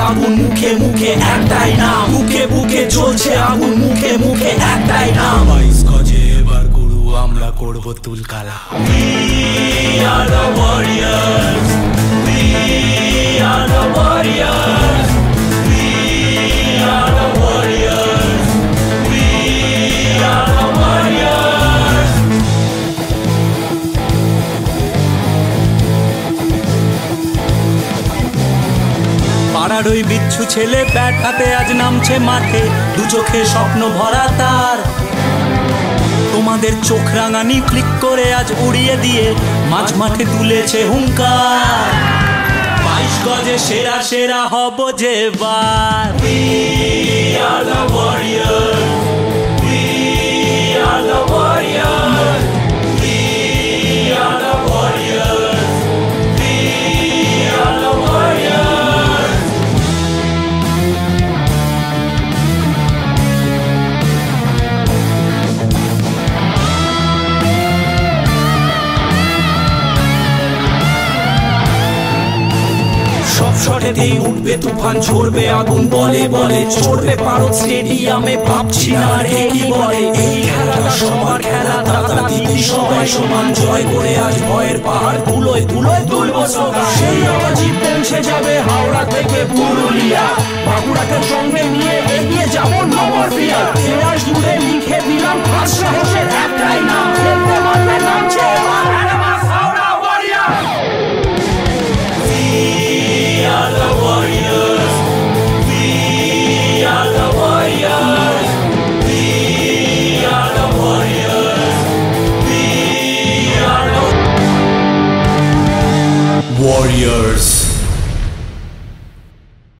আগুন, মুখে মুখে একটাই নাম, বুকে বুকে জ্বলছে আগুন, মুখে মুখে একটাই নাম। 22 গজে এবার গুরু আমরা করব তুলকালা। We are the warriors, we are the warriors, we are the warriors, we are the warriors. পাড়ার ওই বিচ্ছু ছেলে ব্যাট হাতে আজ নামছে মাঠে, দু চোখে স্বপ্ন ভরা তার। তোমাদের চোখ রাঙানি ক্লিক করে আজ উড়িয়ে দিয়ে মাঝ মাঠে তুলেছে হুঙ্কার। 22 গজে সেরা সেরা হব যে বার। We are the warriors, we are the warriors, we are the warriors, we are the warriors. সব শটেতেই উঠবে তুফান, ঝরবে আগুন, বলে বলে চড়বে পারদ স্টেডিয়ামে, ভাবছি না রে কি বলে। এই খেলাটা সবার খেলা, দাদা দিদি সবাই সমান, জয় করে আজ ভয়ের পাহাড় তুলোয় তুলোয় তুলবো স্লোগান। সেই আওয়াজই পৌঁছে যাবে হাওড়া থেকে পুরুলিয়া, বাঁকুড়াকে সঙ্গে নিয়ে এগিয়ে যাবো নবরপিয়া। দেশ জুড়ে লিখে দিলাম আর সাহসের একটাই নাম, খেলতে মাঠে নামছে এবার advance Howrah warrior. We are the warriors, we are the warriors, we are the warriors, we are the warriors.